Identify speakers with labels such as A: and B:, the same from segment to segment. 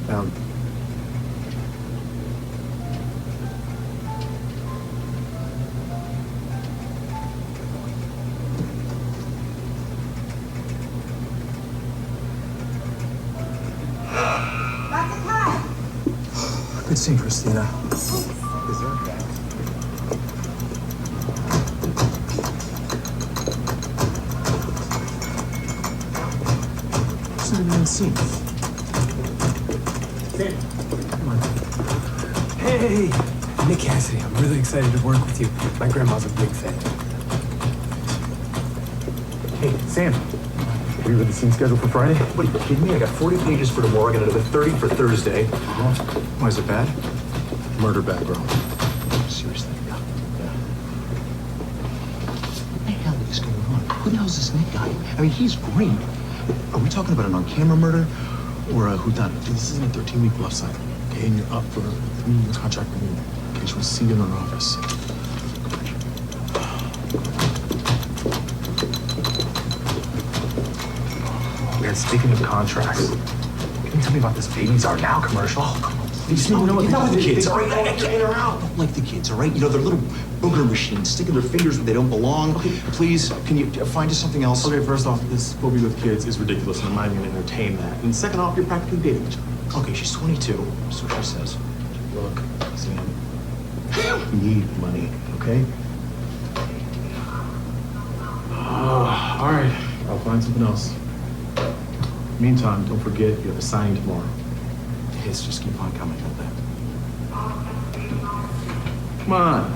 A: Um, Good seeing Christina. Is there a cat? She's not even seen. Come on. Hey, Nick Cassidy. I'm really excited to work with you. My grandma's a big fan. Hey, Sam. Are you ready to scene schedule for Friday?
B: What, are you kidding me? I got 40 pages for tomorrow. I got another 30 for Thursday. Why is it bad?
A: Murder background.
B: Seriously? Yeah. What the hell is going on? Who the hell is this Nick guy? I mean, he's great. Are we talking about an on-camera murder or a whodunit?
A: Dude, this isn't a 13-week love cycle, okay? And you're up for a 3-year contract renewal. Okay, so we'll see you in our office. Man, speaking of contracts, can you tell me about this Babies Are Now commercial?
B: Oh, come on, please. No, you know the kids, all right? I don't like the kids, all right? You know, they're little booger machines sticking their fingers where they don't belong. Okay. Please, can you find us something else?
A: Okay, first off, this movie with kids is ridiculous, and I'm not even gonna entertain that. And second off, you're practically dating each other.
B: Okay, she's 22. That's what she says.
A: Look, Sam, we need money, okay? All right, I'll find something else. Meantime, don't forget, you have a signing tomorrow.
B: The hits just keep on coming, don't they?
A: Come on.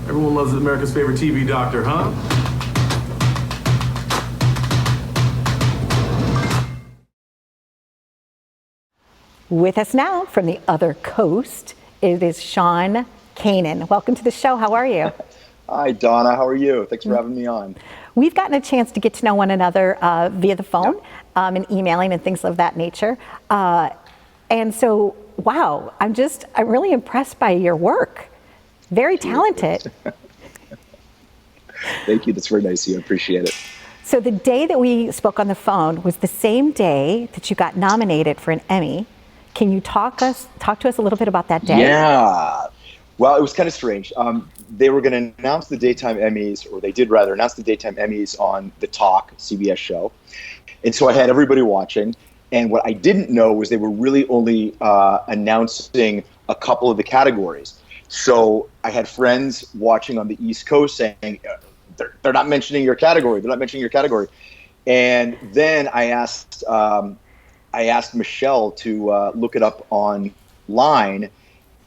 A: Everyone loves America's favorite TV doctor, huh?
C: With us now from the other coast, it is Sean Kanan. Welcome to the show. How are you?
D: Hi, Donna. How are you? Thanks for having me on.
C: We've gotten a chance to get to know one another via the phone and emailing and things of that nature. And so, wow, I'm really impressed by your work. Very talented.
D: Thank you. That's very nice of you. I appreciate it.
C: So the day that we spoke on the phone was the same day that you got nominated for an Emmy. Can you talk to us a little bit about that day?
D: Yeah. Well, it was kind of strange. They were going to announce the Daytime Emmys, or they did rather announce the Daytime Emmys on The Talk, CBS show. And so I had everybody watching. And what I didn't know was they were really only announcing a couple of the categories. So I had friends watching on the East Coast saying, they're not mentioning your category. They're not mentioning your category. And then I asked Michelle to look it up online,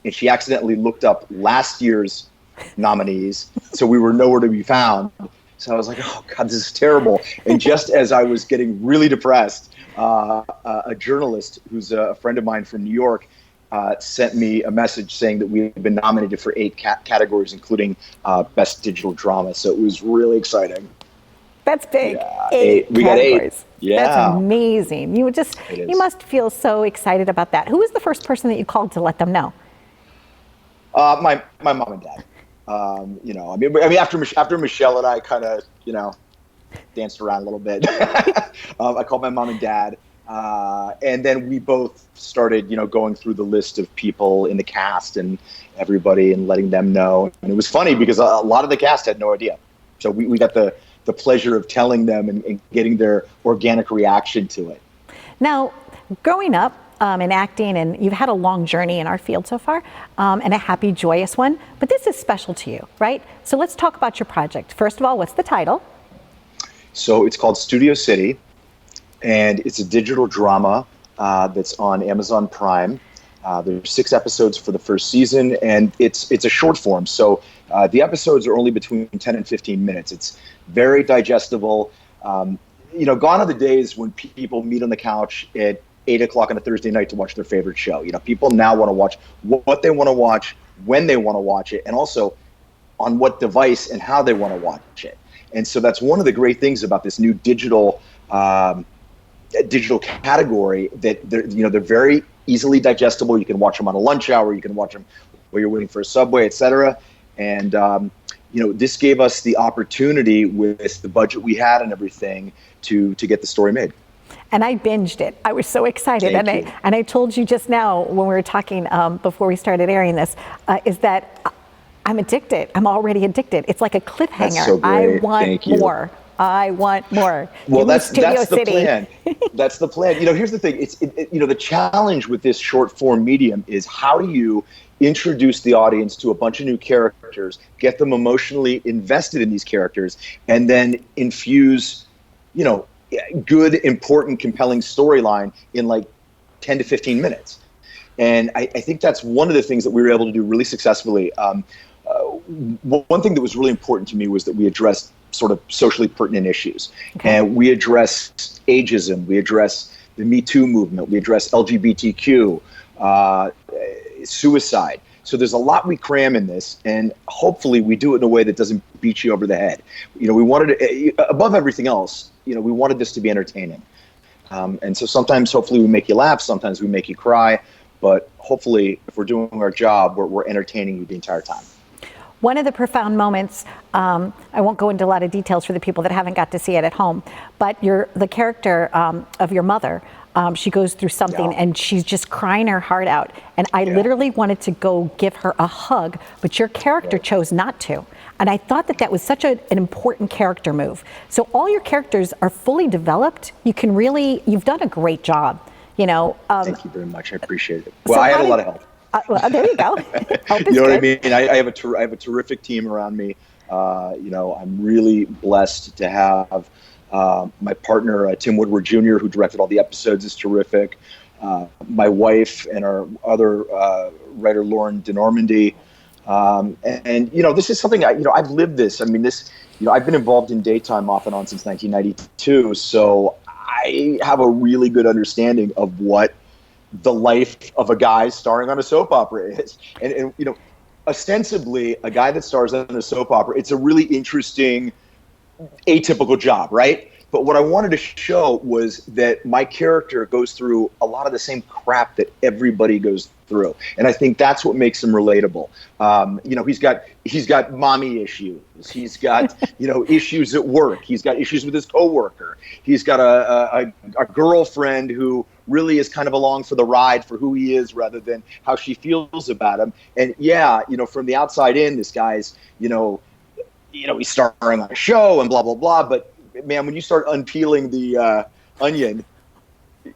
D: and she accidentally looked up last year's nominees. So we were nowhere to be found. So I was like, oh God, this is terrible. And just as I was getting really depressed, a journalist who's a friend of mine from New York sent me a message saying that we had been nominated for 8 categories, including Best Digital Drama. So it was really exciting.
C: That's big.
D: Yeah,
C: 8
D: we got
C: categories.
D: 8. Yeah.
C: That's amazing. You must feel so excited about that. Who was the first person that you called to let them know?
D: My mom and dad. I mean, after Michelle and I kind of, danced around a little bit, I called my mom and dad, and then we both started, going through the list of people in the cast and everybody and letting them know. And it was funny because a lot of the cast had no idea. So we got the pleasure of telling them and getting their organic reaction to it.
C: Now, growing up in acting, and you've had a long journey in our field so far, and a happy, joyous one, but this is special to you, right? So let's talk about your project. First of all, what's the title?
D: So it's called Studio City, and it's a digital drama that's on Amazon Prime. There's 6 episodes for the first season, and it's a short form. So the episodes are only between 10 and 15 minutes. It's very digestible. Gone are the days when people meet on the couch at 8 o'clock on a Thursday night to watch their favorite show. People now want to watch what they want to watch, when they want to watch it, and also on what device and how they want to watch it. And so that's one of the great things about this new digital category, that they're very easily digestible. You can watch them on a lunch hour. You can watch them while you're waiting for a subway, etc. And this gave us the opportunity, with the budget we had and everything, to get the story made.
C: and I binged it. I was so excited.
D: Thank you.
C: I told you just now when we were talking before we started airing this, is that I'm addicted. I'm already addicted. It's like a cliffhanger.
D: That's so great.
C: I want
D: Thank you.
C: more. I want more.
D: Well,
C: Give me
D: that's
C: Studio
D: the
C: City.
D: plan. That's the plan. Here's the thing. The challenge with this short form medium is how do you introduce the audience to a bunch of new characters, get them emotionally invested in these characters, and then infuse, good, important, compelling storyline in like 10 to 15 minutes. And I think that's one of the things that we were able to do really successfully. One thing that was really important to me was that we addressed sort of socially pertinent issues.
C: Okay.
D: And we address ageism, we address the Me Too movement, we address LGBTQ, suicide. So there's a lot we cram in this, and hopefully we do it in a way that doesn't beat you over the head. We wanted to, above everything else, we wanted this to be entertaining. And so sometimes, hopefully, we make you laugh, sometimes we make you cry, but hopefully, if we're doing our job, we're entertaining you the entire time.
C: One of the profound moments, I won't go into a lot of details for the people that haven't got to see it at home, but the character of your mother, she goes through something and she's just crying her heart out. And I literally wanted to go give her a hug, but your character chose not to. And I thought that was such an important character move. So all your characters are fully developed. You've done a great job.
D: Thank you very much. I appreciate it. Well, I had a lot of help.
C: Well, there you go. Help is
D: You know what I
C: good.
D: mean? I have a terrific team around me. I'm really blessed to have my partner, Tim Woodward Jr., who directed all the episodes, is terrific. My wife and our other writer, Lauren DeNormandy. And this is something I've lived this. I mean, I've been involved in daytime off and on since 1992. So I have a really good understanding of what the life of a guy starring on a soap opera is. And ostensibly, a guy that stars on a soap opera, it's a really interesting, atypical job, right? But what I wanted to show was that my character goes through a lot of the same crap that everybody goes through. And I think that's what makes him relatable. He's got mommy issues. He's got, issues at work. He's got issues with his coworker. He's got a girlfriend who really is kind of along for the ride for who he is rather than how she feels about him. And from the outside in, this guy's, he's starring on a show and blah, blah, blah. But man, when you start unpeeling the onion,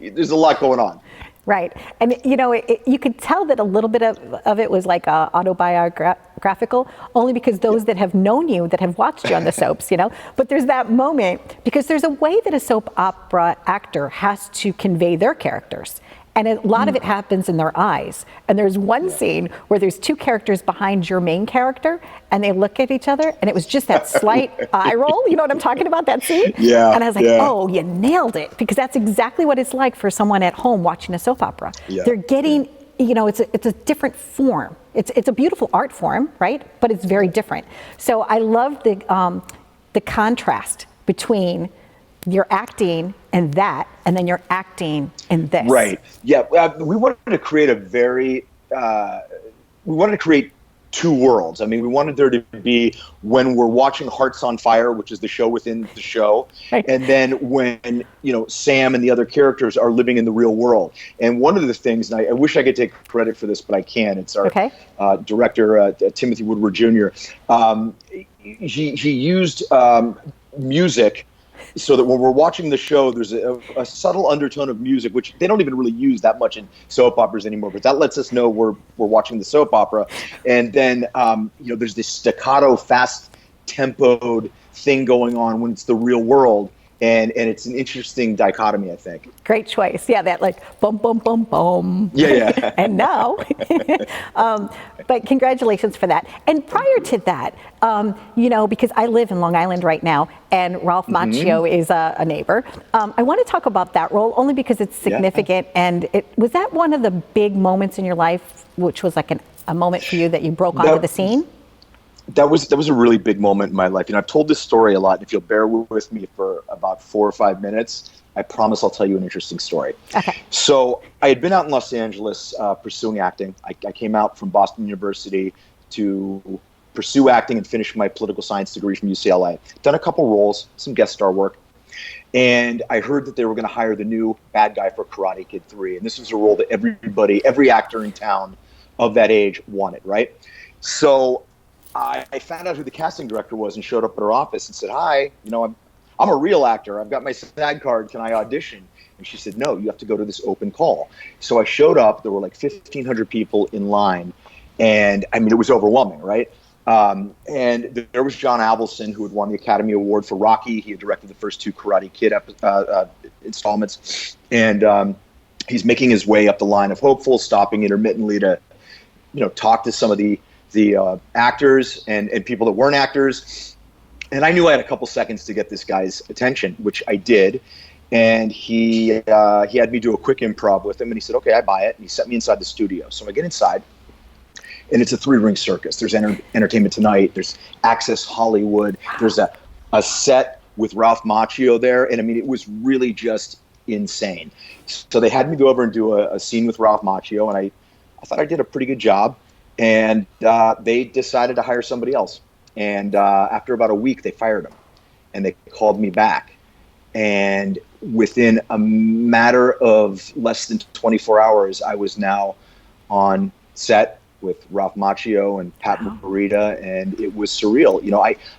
D: there's a lot going on.
C: Right. And, you could tell that a little bit of it was like autobiographical, only because those that have known you, that have watched you on the soaps, But there's that moment, because there's a way that a soap opera actor has to convey their characters. And a lot of it happens in their eyes. And there's one scene where there's two characters behind your main character, and they look at each other, and it was just that slight eye roll. You know what I'm talking about, that scene?
D: Yeah.
C: And I was like, oh, you nailed it. Because that's exactly what it's like for someone at home watching a soap opera.
D: Yeah.
C: They're getting, it's a different form. It's a beautiful art form, right? But it's very different. So I love the contrast between your acting and that, and then you're acting in this.
D: Right. Yeah. We wanted to create two worlds. I mean, we wanted there to be when we're watching Hearts on Fire, which is the show within the show,
C: right.
D: And then when, Sam and the other characters are living in the real world. And one of the things, and I wish I could take credit for this, but I can't. It's our director, Timothy Woodward Jr. He used music so that when we're watching the show, there's a subtle undertone of music, which they don't even really use that much in soap operas anymore. But that lets us know we're watching the soap opera. And then there's this staccato, fast-tempoed thing going on when it's the real world. And it's an interesting dichotomy, I think.
C: Great choice. Yeah, that like boom, boom, boom, boom.
D: Yeah.
C: And now, but congratulations for that. And prior to that, because I live in Long Island right now, and Ralph Macchio is a neighbor. I want to talk about that role only because it's significant. Yeah. And was that one of the big moments in your life, which was like a moment for you that you broke onto the scene?
D: That was a really big moment in my life. I've told this story a lot, and if you'll bear with me for about 4 or 5 minutes, I promise I'll tell you an interesting story.
C: Okay.
D: So I had been out in Los Angeles pursuing acting. I came out from Boston University to pursue acting and finish my political science degree from UCLA. Done a couple roles, some guest star work. And I heard that they were going to hire the new bad guy for Karate Kid 3. And this was a role that every actor in town of that age wanted, right? So I found out who the casting director was and showed up at her office and said, "Hi, I'm a real actor. I've got my SAG card. Can I audition?" And she said, "No, you have to go to this open call." So I showed up. There were like 1,500 people in line. And I mean, it was overwhelming, right? And there was John Avildsen, who had won the Academy Award for Rocky. He had directed the first 2 Karate Kid installments. And he's making his way up the line of hopeful, stopping intermittently to, talk to some of the actors and people that weren't actors. And I knew I had a couple seconds to get this guy's attention, which I did. And he had me do a quick improv with him. And he said, "Okay, I buy it." And he sent me inside the studio. So I get inside. And it's a 3-ring circus. There's Entertainment Tonight. There's Access Hollywood. There's a set with Ralph Macchio there. And I mean, it was really just insane. So they had me go over and do a scene with Ralph Macchio. And I thought I did a pretty good job. And they decided to hire somebody else. And after about a week, they fired him. And they called me back. And within a matter of less than 24 hours, I was now on set with Ralph Macchio and Pat Morita, and it was surreal.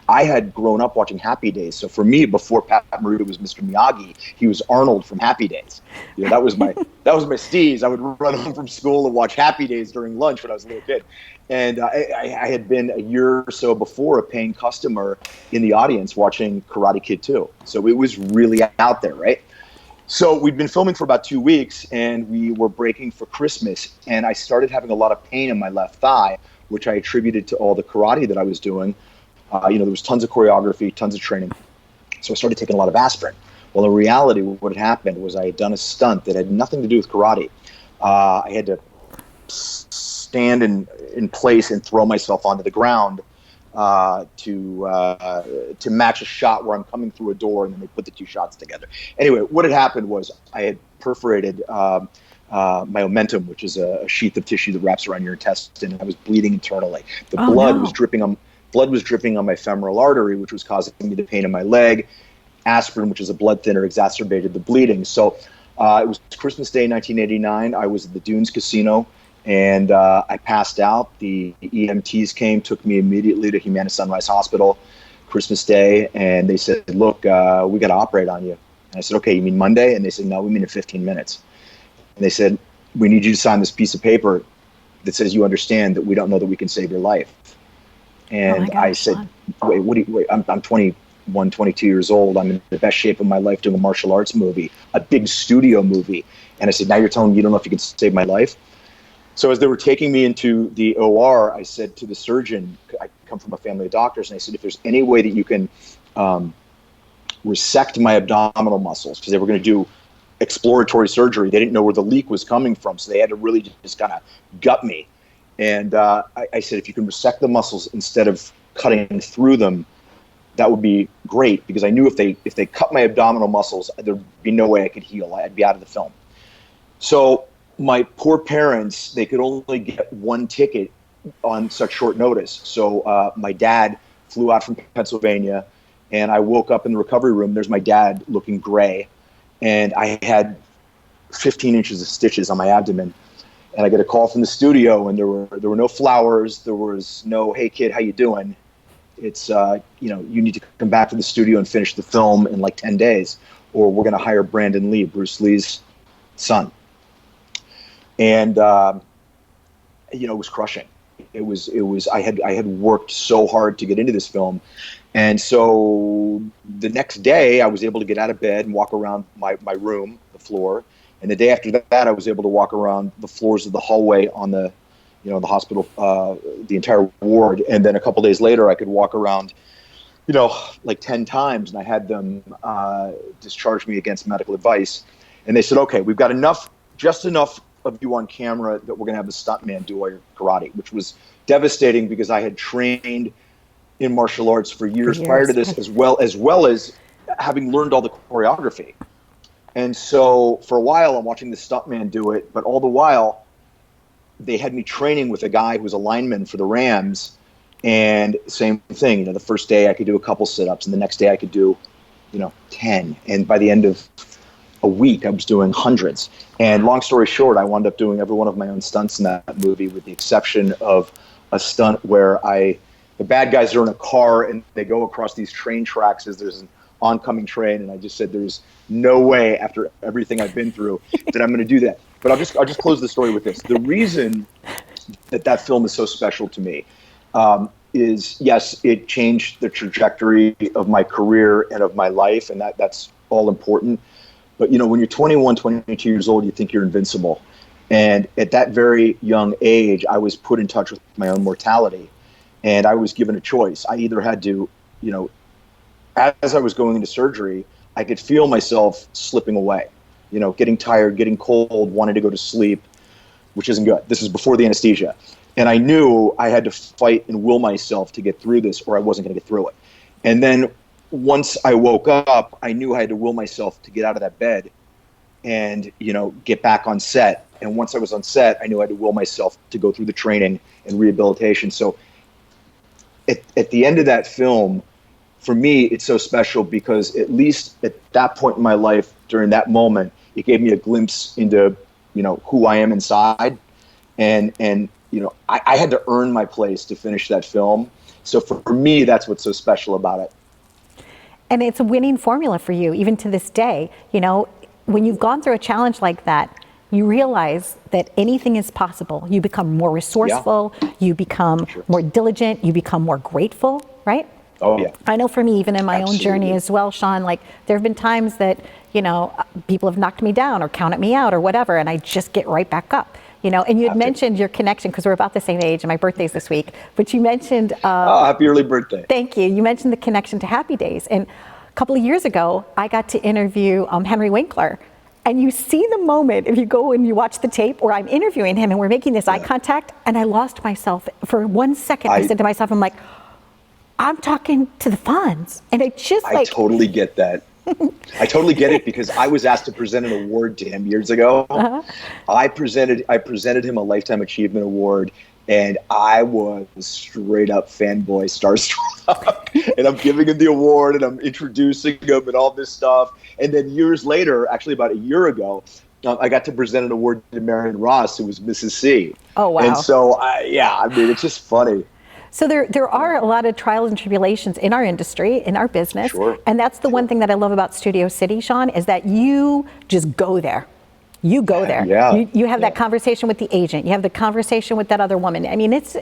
D: I had grown up watching Happy Days, so for me, before Pat Morita was Mr. Miyagi, he was Arnold from Happy Days. That was my steez. I would run home from school and watch Happy Days during lunch when I was a little kid. And I had been a year or so before a paying customer in the audience watching Karate Kid 2. So it was really out there, right? So we'd been filming for about 2 weeks, and we were breaking for Christmas, and I started having a lot of pain in my left thigh, which I attributed to all the karate that I was doing. There was tons of choreography, tons of training. So I started taking a lot of aspirin. Well, in reality, what had happened was I had done a stunt that had nothing to do with karate. I had to stand in place and throw myself onto the ground to match a shot where I'm coming through a door, and then they put the 2 shots together. Anyway, what had happened was I had perforated my omentum, which is a sheath of tissue that wraps around your intestine, and I was bleeding internally. The blood was dripping on my femoral artery, which was causing me the pain in my leg. Aspirin, which is a blood thinner, exacerbated the bleeding. So it was Christmas Day, 1989. I was at the Dunes Casino. And I passed out. The EMTs came, took me immediately to Humana Sunrise Hospital, Christmas Day, and they said, "Look, we got to operate on you." And I said, "Okay, you mean Monday?" And they said, "No, we mean in 15 minutes. And they said, "We need you to sign this piece of paper that says you understand that we don't know that we can save your life." And I said, "Wait, I'm 21, 22 years old. I'm in the best shape of my life doing a martial arts movie, a big studio movie." And I said, "Now you're telling me you don't know if you can save my life?" So as they were taking me into the OR, I said to the surgeon, I come from a family of doctors, and I said, "If there's any way that you can resect my abdominal muscles," because they were going to do exploratory surgery. They didn't know where the leak was coming from, so they had to really just kind of gut me. And I said, "If you can resect the muscles instead of cutting through them, that would be great," because I knew if they cut my abdominal muscles, there'd be no way I could heal. I'd be out of the film. So my poor parents, they could only get 1 ticket on such short notice. So my dad flew out from Pennsylvania, and I woke up in the recovery room. There's my dad looking gray, and I had 15 inches of stitches on my abdomen. And I get a call from the studio, and there were no flowers. There was no, "Hey kid, how you doing? It's you need to come back to the studio and finish the film in like 10 days, or we're going to hire Brandon Lee, Bruce Lee's son." And it was crushing. It was. I had worked so hard to get into this film, and so the next day I was able to get out of bed and walk around my room, the floor. And the day after that, I was able to walk around the floors of the hallway on the hospital, the entire ward. And then a couple days later, I could walk around, like 10 times, and I had them discharge me against medical advice. And they said, "Okay, we've got just enough of you on camera that we're going to have the stuntman do all your karate," which was devastating because I had trained in martial arts for years prior to this, as well as having learned all the choreography. And so for a while, I'm watching the stuntman do it, but all the while, they had me training with a guy who was a lineman for the Rams, and same thing. The first day I could do a couple sit-ups, and the next day I could do 10. And by the end of a week, I was doing hundreds. And long story short, I wound up doing every one of my own stunts in that movie, with the exception of a stunt where the bad guys are in a car and they go across these train tracks as there's an oncoming train. And I just said, there's no way, after everything I've been through, that I'm going to do that. But I'll just close the story with this. The reason that film is so special to me is, yes, it changed the trajectory of my career and of my life, and that's all important. But, when you're 21, 22 years old, you think you're invincible. And at that very young age, I was put in touch with my own mortality, and I was given a choice. I either had to, as I was going into surgery, I could feel myself slipping away, getting tired, getting cold, wanting to go to sleep, which isn't good. This is before the anesthesia. And I knew I had to fight and will myself to get through this, or I wasn't going to get through it. And then once I woke up, I knew I had to will myself to get out of that bed and, get back on set. And once I was on set, I knew I had to will myself to go through the training and rehabilitation. So at the end of that film, for me, it's so special because at least at that point in my life, during that moment, it gave me a glimpse into, who I am inside. And I had to earn my place to finish that film. So for me, that's what's so special about it.
C: And it's a winning formula for you, even to this day. When you've gone through a challenge like that, you realize that anything is possible. You become more resourceful, you become more diligent, you become more grateful, right?
D: Oh, yeah.
C: I know for me, even in my own journey as well, Sean, there have been times that, people have knocked me down or counted me out or whatever, and I just get right back up. And you had mentioned your connection, because we're about the same age and my birthday's this week, but you mentioned...
D: happy early birthday.
C: Thank you. You mentioned the connection to Happy Days. And a couple of years ago, I got to interview Henry Winkler. And you see the moment, if you go and you watch the tape, where I'm interviewing him and we're making this eye contact, and I lost myself for 1 second. I said to myself, I'm like, I'm talking to the Fonz. And it just
D: I totally get that. I totally get it, because I was asked to present an award to him years ago. I presented him a Lifetime Achievement Award, and I was straight up fanboy starstruck. And I'm giving him the award, and I'm introducing him and all this stuff. And then years later, actually about a year ago, I got to present an award to Marion Ross, who was Mrs. C.
C: Oh, wow.
D: And so, it's just funny.
C: So there are a lot of trials and tribulations in our industry, in our business.
D: Sure.
C: And that's the one thing that I love about Studio City, Sean, is that you just go there. You go there.
D: Yeah.
C: You have that conversation with the agent. You have the conversation with that other woman. I mean, it's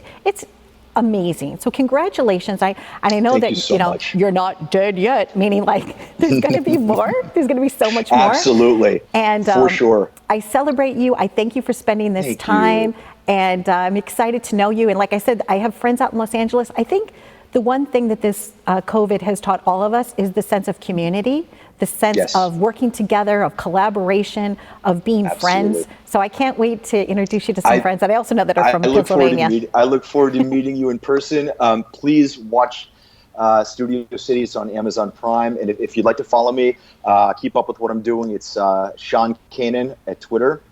C: amazing. So congratulations. I know
D: Thank
C: that
D: you so much.
C: you're not dead yet, meaning there's going to be more. There's going to be so much more.
D: Absolutely.
C: And
D: for sure.
C: I celebrate you. I thank you for spending this time. And I'm excited to know you. And like I said, I have friends out in Los Angeles. I think the one thing that this COVID has taught all of us is the sense of community, the sense of working together, of collaboration, of being friends. So I can't wait to introduce you to some friends that I also know that are from Pennsylvania.
D: I look forward to meeting you in person. Please watch Studio Cityis on Amazon Prime. And if you'd like to follow me, keep up with what I'm doing, it's Sean Kanan at Twitter.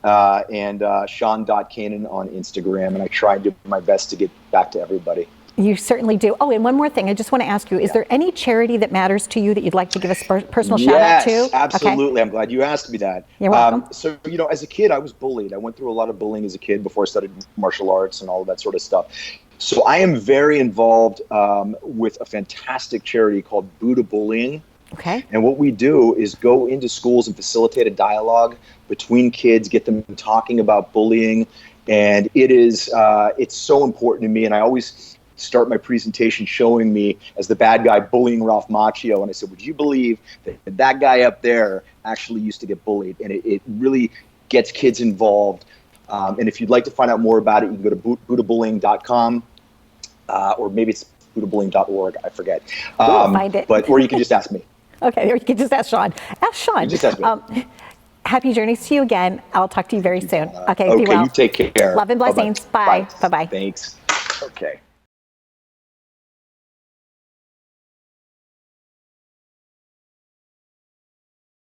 D: And Sean.Kanan on Instagram, and I try and do my best to get back to everybody.
C: You certainly do. Oh, and one more thing. I just want to ask you, is there any charity that matters to you that you'd like to give a personal shout out to?
D: Yes, absolutely. Okay. I'm glad you asked me that.
C: You're welcome.
D: So, as a kid, I was bullied. I went through a lot of bullying as a kid before I studied martial arts and all of that sort of stuff. So I am very involved with a fantastic charity called Buddha Bullying.
C: Okay.
D: And what we do is go into schools and facilitate a dialogue between kids, get them talking about bullying. And it's so important to me. And I always start my presentation showing me as the bad guy bullying Ralph Macchio. And I said, would you believe that guy up there actually used to get bullied? And it really gets kids involved. And if you'd like to find out more about it, you can go to buddhabullying.com, or maybe it's buddhabullying.org. I forget.
C: We'll find it.
D: Or you can just ask me.
C: Okay, or you can just ask Sean. Ask Sean.
D: You just ask me.
C: Happy journeys to you again. I'll talk to you very soon. Okay, be
D: Okay,
C: well.
D: you take care.
C: Love and blessings. Bye. Bye-bye.
D: Thanks. Okay.